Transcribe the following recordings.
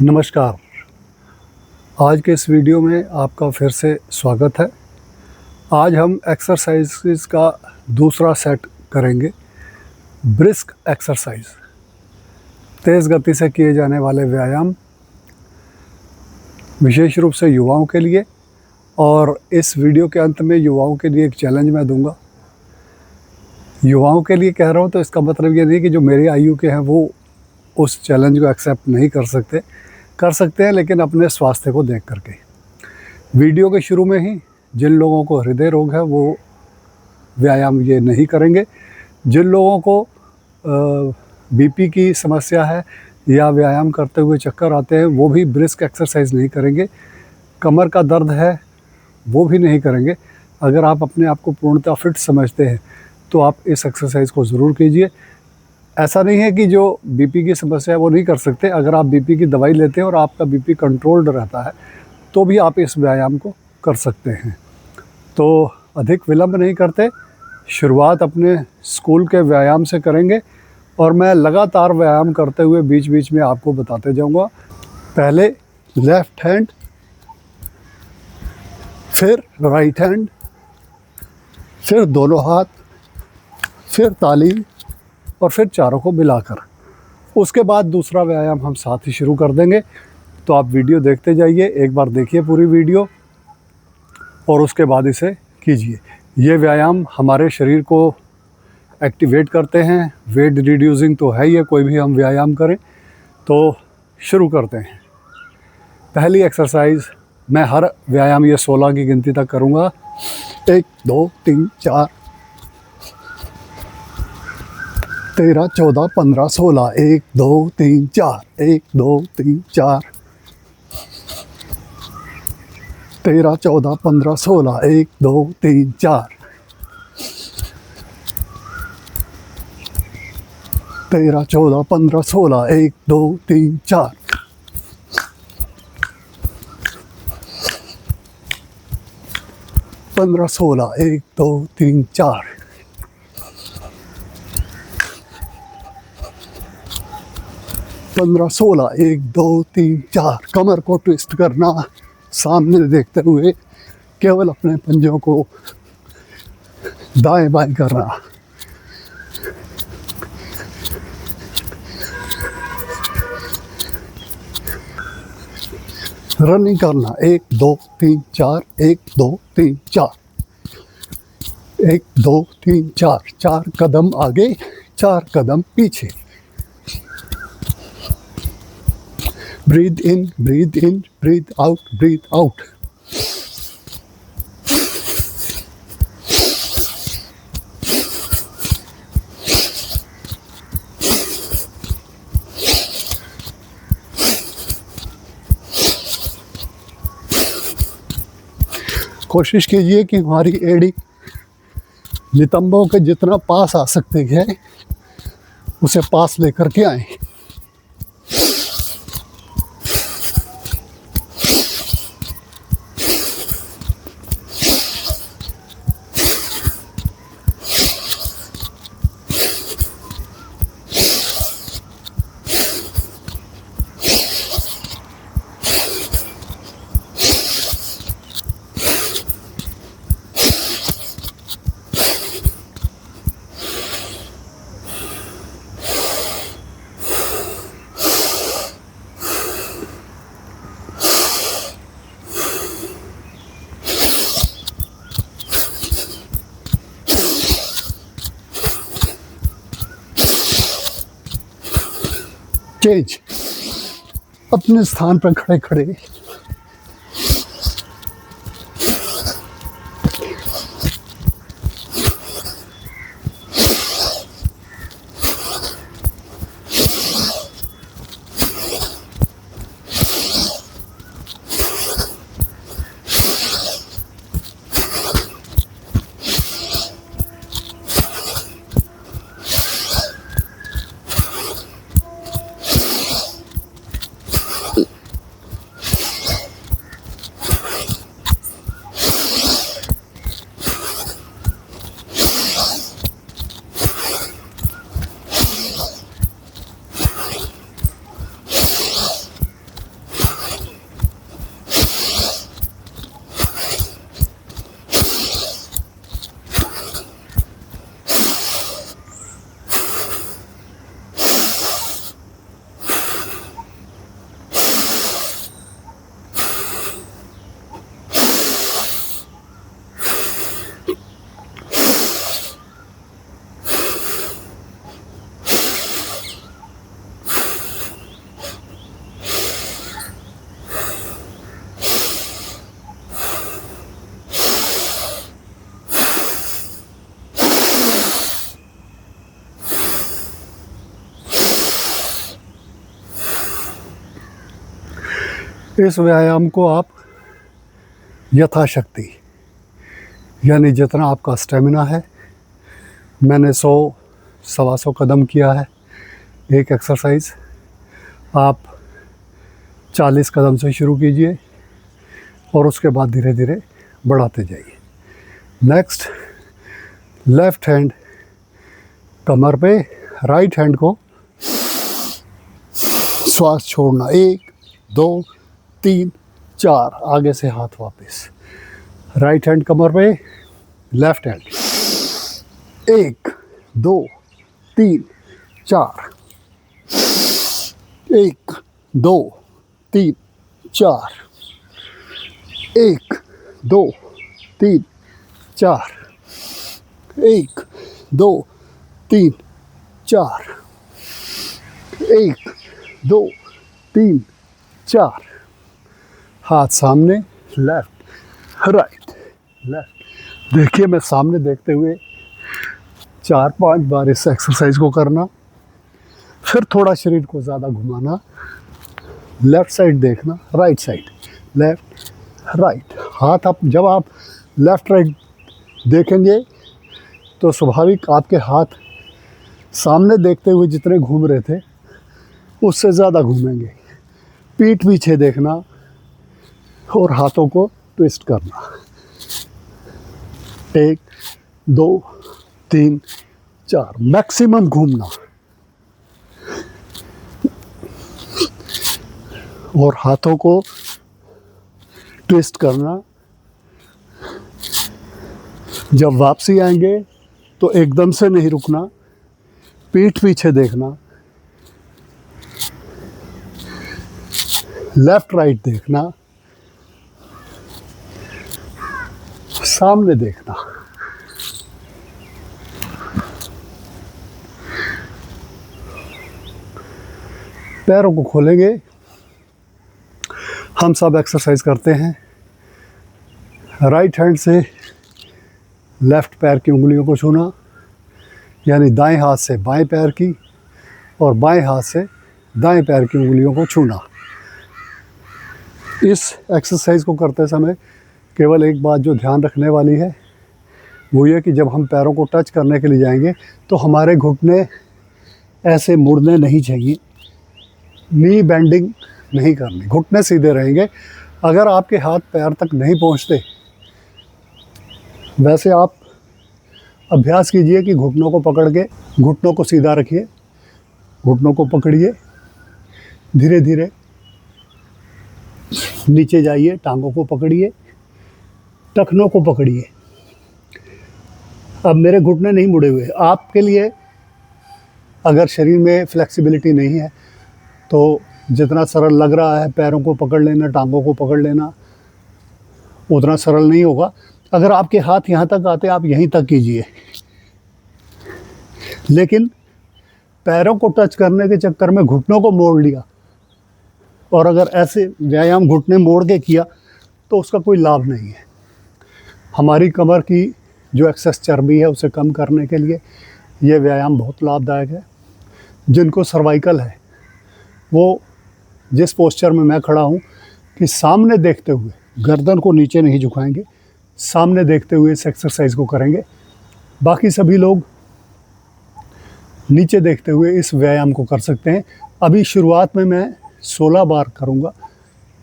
नमस्कार। आज के इस वीडियो में आपका फिर से स्वागत है। आज हम एक्सरसाइज़ का दूसरा सेट करेंगे। ब्रिस्क एक्सरसाइज, तेज़ गति से किए जाने वाले व्यायाम, विशेष रूप से युवाओं के लिए। और इस वीडियो के अंत में युवाओं के लिए एक चैलेंज मैं दूंगा। युवाओं के लिए कह रहा हूँ तो इसका मतलब ये नहीं कि जो मेरी आयु के हैं वो उस चैलेंज को एक्सेप्ट नहीं कर सकते हैं, लेकिन अपने स्वास्थ्य को देख करके। वीडियो के शुरू में ही जिन लोगों को हृदय रोग है वो व्यायाम ये नहीं करेंगे। जिन लोगों को बीपी की समस्या है या व्यायाम करते हुए चक्कर आते हैं वो भी ब्रिस्क एक्सरसाइज नहीं करेंगे। कमर का दर्द है वो भी नहीं करेंगे। अगर आप अपने आप को पूर्णतः फिट समझते हैं तो आप इस एक्सरसाइज को ज़रूर कीजिए। ऐसा नहीं है कि जो बीपी की समस्या है वो नहीं कर सकते। अगर आप बीपी की दवाई लेते हैं और आपका बीपी कंट्रोल्ड रहता है तो भी आप इस व्यायाम को कर सकते हैं। तो अधिक विलंब नहीं करते, शुरुआत अपने स्कूल के व्यायाम से करेंगे और मैं लगातार व्यायाम करते हुए बीच बीच में आपको बताते जाऊंगा। पहले लेफ़्ट हैंड, फिर राइट हैंड, फिर दोनों हाथ, फिर ताली और फिर चारों को मिलाकर। उसके बाद दूसरा व्यायाम हम साथ ही शुरू कर देंगे। तो आप वीडियो देखते जाइए, एक बार देखिए पूरी वीडियो और उसके बाद इसे कीजिए। ये व्यायाम हमारे शरीर को एक्टिवेट करते हैं। वेट रिड्यूसिंग तो है, ये कोई भी हम व्यायाम करें। तो शुरू करते हैं। पहली एक्सरसाइज, मैं हर व्यायाम ये 16 की गिनती तक करूँगा। 1 2 3 4 13 14 15 16 1 2 3 4 1 2 3 4 13 14 15 16 1 2 3 4 13 14 15 16 1 2 3 4 15 16 1 2 3 4 15 16 1 2 3 4। कमर को ट्विस्ट करना, सामने देखते हुए केवल अपने पंजों को दाएं बाएं करना। रनिंग करना, 1 2 3 4 1 2 3 4 1 2 3 4। 4 कदम आगे, 4 कदम पीछे। ब्रीथ इन, ब्रीथ आउट, ब्रीथ आउट। कोशिश कीजिए कि हमारी एड़ी नितंबों के जितना पास आ सकती है उसे पास लेकर के आए। चेंज, अपने स्थान पर खड़े खड़े इस व्यायाम को आप यथाशक्ति, यानी जितना आपका स्टेमिना है, मैंने 100-125 कदम किया है एक एक्सरसाइज, आप 40 कदम से शुरू कीजिए और उसके बाद धीरे धीरे बढ़ाते जाइए। नेक्स्ट, लेफ़्ट हैंड कमर पे, राइट हैंड को श्वास छोड़ना, 1 2 3 4, आगे से हाथ वापस, राइट हैंड कमर पे, लेफ्ट हैंड, 1 2 3 4, 1 2 3 4, 1 2 3 4, 1 2 3 4, 1 2 3 4, हाथ सामने, लेफ्ट राइट लेफ्ट। देखिए, मैं सामने देखते हुए 4-5 बार इस एक्सरसाइज को करना, फिर थोड़ा शरीर को ज़्यादा घुमाना, लेफ़्ट साइड देखना, राइट साइड, लेफ़्ट राइट। हाथ आप जब आप लेफ़्ट राइट देखेंगे तो स्वाभाविक आपके हाथ सामने देखते हुए जितने घूम रहे थे उससे ज़्यादा घूमेंगे। पीठ पीछे देखना और हाथों को ट्विस्ट करना, 1 2 3 4, मैक्सिमम घूमना और हाथों को ट्विस्ट करना। जब वापसी आएंगे तो एकदम से नहीं रुकना, पीठ पीछे देखना, लेफ्ट राइट देखना, सामने देखना। पैरों को खोलेंगे, हम सब एक्सरसाइज करते हैं। राइट हैंड से लेफ़्ट पैर की उंगलियों को छूना, यानी दाएं हाथ से बाएं पैर की और बाएं हाथ से दाएं पैर की उंगलियों को छूना। इस एक्सरसाइज को करते समय केवल एक बात जो ध्यान रखने वाली है वो ये कि जब हम पैरों को टच करने के लिए जाएंगे तो हमारे घुटने ऐसे मुड़ने नहीं चाहिए, नी बेंडिंग नहीं करनी, घुटने सीधे रहेंगे। अगर आपके हाथ पैर तक नहीं पहुंचते, वैसे आप अभ्यास कीजिए कि घुटनों को पकड़ के घुटनों को सीधा रखिए, घुटनों को पकड़िए, धीरे धीरे नीचे जाइए, टांगों को पकड़िए, टखनों को पकड़िए। अब मेरे घुटने नहीं मुड़े हुए, आपके लिए अगर शरीर में फ्लेक्सिबिलिटी नहीं है तो जितना सरल लग रहा है पैरों को पकड़ लेना, टांगों को पकड़ लेना, उतना सरल नहीं होगा। अगर आपके हाथ यहाँ तक आते आप यहीं तक कीजिए, लेकिन पैरों को टच करने के चक्कर में घुटनों को मोड़ लिया और अगर ऐसे व्यायाम घुटने मोड़ के किया तो उसका कोई लाभ नहीं है। हमारी कमर की जो एक्सेस चर्बी है उसे कम करने के लिए ये व्यायाम बहुत लाभदायक है। जिनको सर्वाइकल है वो जिस पोस्चर में मैं खड़ा हूँ कि सामने देखते हुए गर्दन को नीचे नहीं झुकाएंगे, सामने देखते हुए इस एक्सरसाइज को करेंगे। बाकी सभी लोग नीचे देखते हुए इस व्यायाम को कर सकते हैं। अभी शुरुआत में मैं 16 बार करूँगा,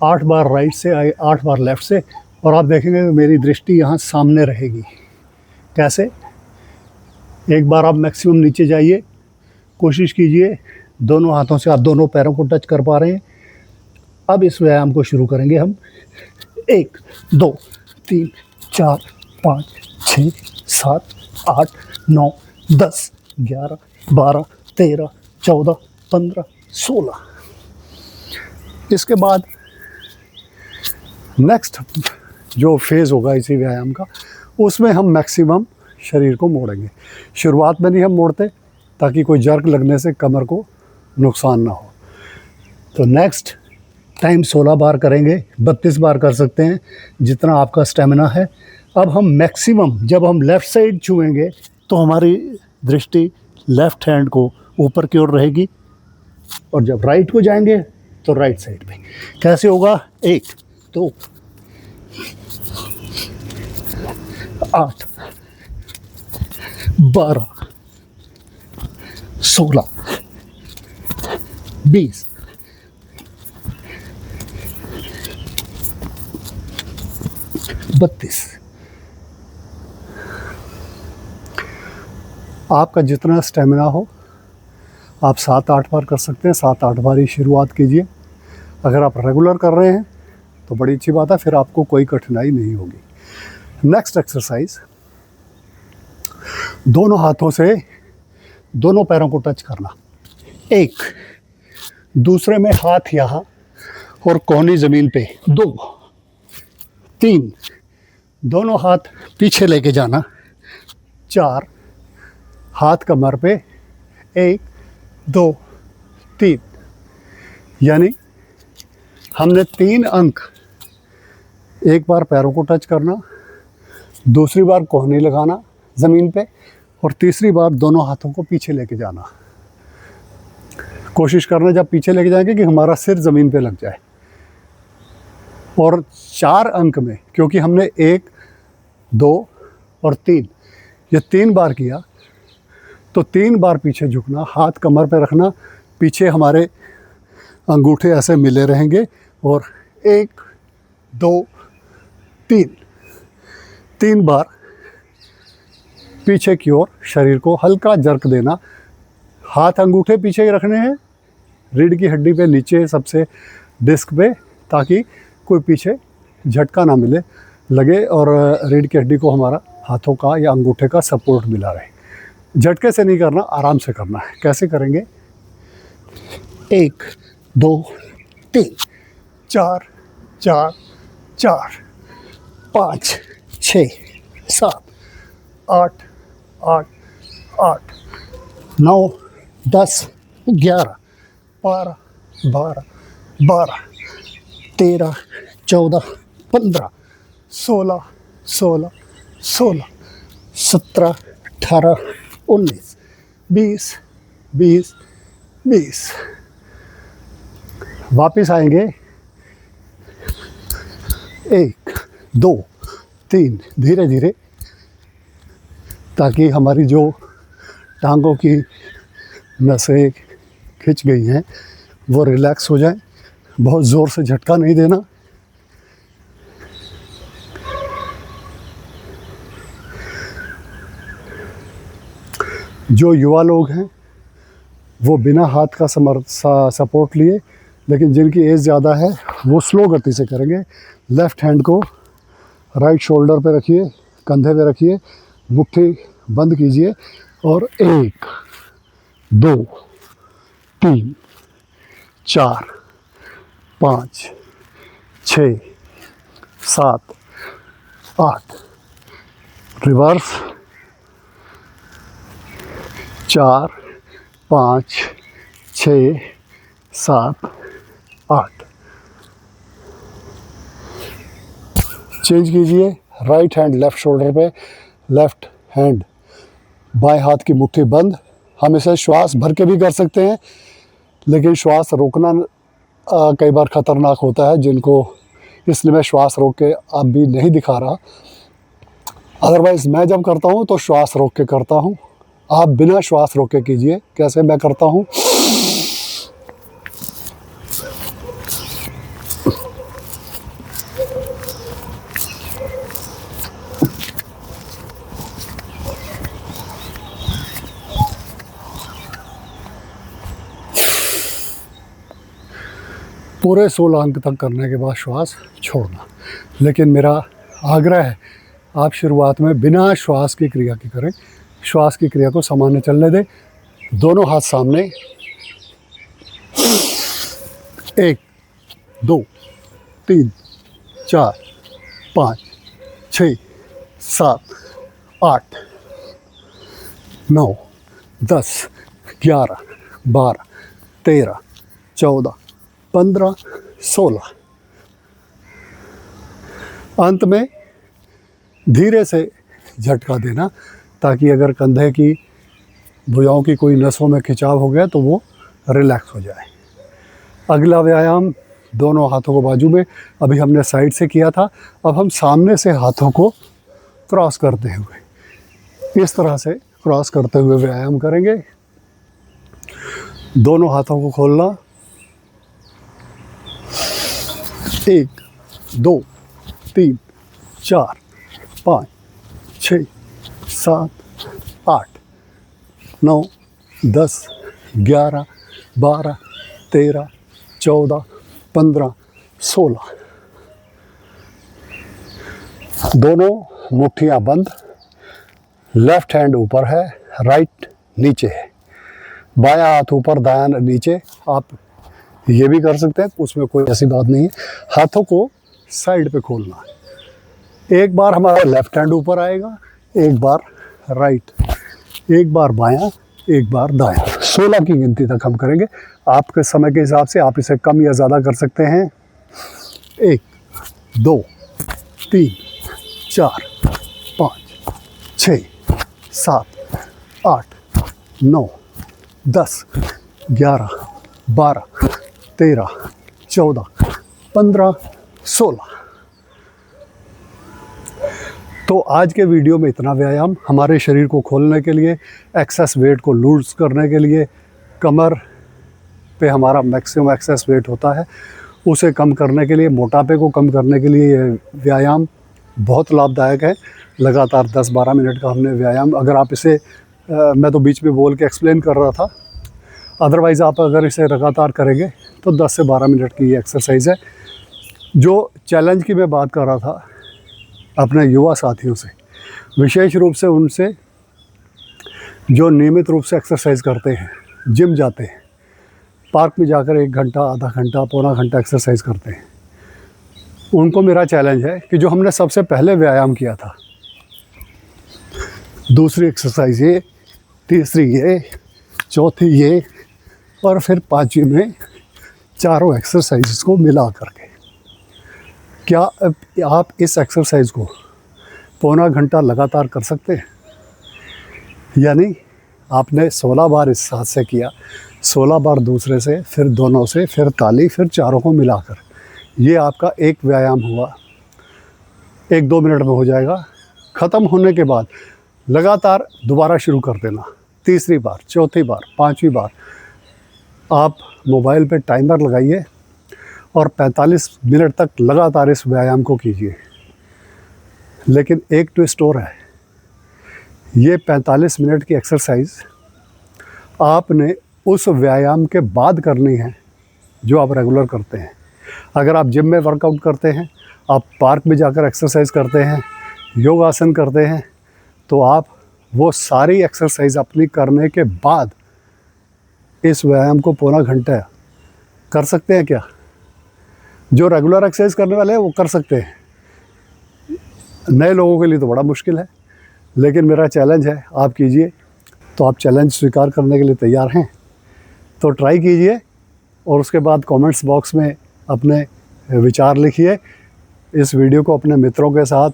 8 बार राइट से 8 बार लेफ़्ट से, और आप देखेंगे कि मेरी दृष्टि यहाँ सामने रहेगी। कैसे? एक बार आप मैक्सिमम नीचे जाइए, कोशिश कीजिए दोनों हाथों से आप दोनों पैरों को टच कर पा रहे हैं। अब इस व्यायाम को शुरू करेंगे हम। 1 2 3 4 5 6 7 8 9 10 11 12 13 14 15 16। इसके बाद नेक्स्ट जो फेज़ होगा इसी व्यायाम का, उसमें हम मैक्सिमम शरीर को मोड़ेंगे। शुरुआत में नहीं हम मोड़ते ताकि कोई जर्क लगने से कमर को नुकसान ना हो। तो नेक्स्ट टाइम 16 बार करेंगे, 32 बार कर सकते हैं, जितना आपका स्टेमिना है। अब हम मैक्सिमम जब हम लेफ़्ट साइड छुएंगे तो हमारी दृष्टि लेफ़्ट हैंड को ऊपर की ओर रहेगी, और जब राइट को जाएंगे तो राइट साइड पे। कैसे होगा? 1 2 8 12 16 20 32। आपका जितना स्टेमिना हो आप 7-8 बार कर सकते हैं। 7-8 बार ही शुरुआत कीजिए। अगर आप रेगुलर कर रहे हैं तो बड़ी अच्छी बात है, फिर आपको कोई कठिनाई नहीं होगी। नेक्स्ट एक्सरसाइज, दोनों हाथों से दोनों पैरों को टच करना। 1, दूसरे में हाथ यहाँ और कोहनी ज़मीन पे। 2 3, दोनों हाथ पीछे लेके जाना। 4, हाथ कमर पे। 1 2 3। यानी हमने 3 अंक, एक बार पैरों को टच करना, दूसरी बार कोहनी लगाना ज़मीन पे, और तीसरी बार दोनों हाथों को पीछे लेके जाना। कोशिश करना जब पीछे लेके जाएंगे कि हमारा सिर ज़मीन पे लग जाए। और 4 अंक में, क्योंकि हमने 1 2 और 3 ये 3 बार किया, तो 3 बार पीछे झुकना, हाथ कमर पे रखना, पीछे हमारे अंगूठे ऐसे मिले रहेंगे, और 1 2 3 बार पीछे की ओर शरीर को हल्का जर्क देना। हाथ अंगूठे पीछे ही रखने हैं, रीढ़ की हड्डी पे नीचे सबसे डिस्क पे, ताकि कोई पीछे झटका ना मिले लगे और रीढ़ की हड्डी को हमारा हाथों का या अंगूठे का सपोर्ट मिला रहे। झटके से नहीं करना, आराम से करना है। कैसे करेंगे? 1 2 3 4 4 4 5 6 7 8 8 8 9 10 11 12 12 12 13 14 15 16 16 16 17 18 19 20 20 20। वापिस आएंगे 1 2 3, धीरे धीरे, ताकि हमारी जो टांगों की नसें खिंच गई हैं वो रिलैक्स हो जाए। बहुत ज़ोर से झटका नहीं देना। जो युवा लोग हैं वो बिना हाथ का सपोर्ट लिए, लेकिन जिनकी एज ज़्यादा है वो स्लो गति से करेंगे। लेफ़्ट हैंड को राइट शोल्डर पे रखिए, कंधे पे रखिए, मुट्ठी बंद कीजिए, और 1 2 3 4 5 6 7 8। रिवर्स 4 5 6 7 8। चेंज कीजिए, राइट हैंड लेफ़्ट शोल्डर पे, लेफ़्ट हैंड बाएं हाथ की मुट्ठी बंद। हम इसे श्वास भर के भी कर सकते हैं, लेकिन श्वास रोकना कई बार ख़तरनाक होता है जिनको, इसलिए मैं श्वास रोक के अब भी नहीं दिखा रहा। अदरवाइज़ मैं जब करता हूँ तो श्वास रोक के करता हूँ। आप बिना श्वास रोक के कीजिए, कैसे मैं करता हूँ। पूरे 16 अंक तक करने के बाद श्वास छोड़ना। लेकिन मेरा आग्रह है आप शुरुआत में बिना श्वास की क्रिया की करें। श्वास की क्रिया को सामान्य चलने दें। दोनों हाथ सामने, 1 2 3 4 5 6 7 8 9 10 11 12 13 14 15 16। अंत में धीरे से झटका देना, ताकि अगर कंधे की भुजाओं की कोई नसों में खिंचाव हो गया तो वो रिलैक्स हो जाए। अगला व्यायाम दोनों हाथों को बाजू में, अभी हमने साइड से किया था, अब हम सामने से हाथों को क्रॉस करते हुए, इस तरह से क्रॉस करते हुए व्यायाम करेंगे। दोनों हाथों को खोलना, 1 2 3 4 5 6 7 8 9 10 11 12 13 14 15 16। दोनों मुट्ठियां बंद, लेफ्ट हैंड ऊपर है, राइट नीचे है, बायां हाथ ऊपर दायां नीचे। आप ये भी कर सकते हैं, उसमें कोई ऐसी बात नहीं है। हाथों को साइड पे खोलना है। एक बार हमारा लेफ्ट हैंड ऊपर आएगा, एक बार राइट, एक बार बायां, एक बार दायां। 16 की गिनती तक हम करेंगे। आपके समय के हिसाब से आप इसे कम या ज़्यादा कर सकते हैं। 1 2 3 4 5 6 7 8 9 10 11 12 13 14 15 16। तो आज के वीडियो में इतना व्यायाम हमारे शरीर को खोलने के लिए, एक्सेस वेट को लूज करने के लिए, कमर पे हमारा मैक्सिमम एक्सेस वेट होता है उसे कम करने के लिए, मोटापे को कम करने के लिए ये व्यायाम बहुत लाभदायक है। लगातार 10-12 मिनट का हमने व्यायाम, अगर आप इसे मैं तो बीच में बोल के एक्सप्लेन कर रहा था, अदरवाइज़ आप अगर इसे लगातार करेंगे तो 10 से 12 मिनट की ये एक्सरसाइज है। जो चैलेंज की मैं बात कर रहा था अपने युवा साथियों से, विशेष रूप से उनसे जो नियमित रूप से एक्सरसाइज करते हैं, जिम जाते हैं, पार्क में जाकर 1 घंटा, आधा घंटा, पौना घंटा एक्सरसाइज करते हैं, उनको मेरा चैलेंज है कि जो हमने सबसे पहले व्यायाम किया था, दूसरी एक्सरसाइज ये, तीसरी ये, चौथी ये, और फिर 5वीं में चारों एक्सरसाइज को मिला करके, क्या आप इस एक्सरसाइज को पौना घंटा लगातार कर सकते हैं? यानी आपने 16 बार इस हाथ से किया, 16 बार दूसरे से, फिर दोनों से, फिर ताली, फिर चारों को मिलाकर, ये आपका एक व्यायाम हुआ। 1-2 मिनट में हो जाएगा। ख़त्म होने के बाद लगातार दोबारा शुरू कर देना। तीसरी बार, चौथी बार, 5वीं बार आप मोबाइल पे टाइमर लगाइए और 45 मिनट तक लगातार इस व्यायाम को कीजिए। लेकिन एक ट्विस्ट और है, ये 45 मिनट की एक्सरसाइज आपने उस व्यायाम के बाद करनी है जो आप रेगुलर करते हैं। अगर आप जिम में वर्कआउट करते हैं, आप पार्क में जाकर एक्सरसाइज करते हैं, योगासन करते हैं, तो आप वो सारी एक्सरसाइज अपनी करने के बाद इस व्यायाम को पौना घंटा कर सकते हैं क्या? जो रेगुलर एक्सरसाइज करने वाले हैं वो कर सकते हैं, नए लोगों के लिए तो बड़ा मुश्किल है। लेकिन मेरा चैलेंज है, आप कीजिए। तो आप चैलेंज स्वीकार करने के लिए तैयार हैं तो ट्राई कीजिए, और उसके बाद कमेंट्स बॉक्स में अपने विचार लिखिए। इस वीडियो को अपने मित्रों के साथ,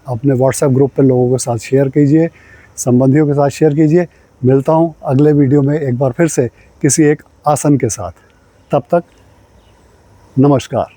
अपने व्हाट्सएप ग्रुप पे लोगों के साथ शेयर कीजिए, संबंधियों के साथ शेयर कीजिए। मिलता हूँ अगले वीडियो में एक बार फिर से किसी एक आसन के साथ। तब तक नमस्कार।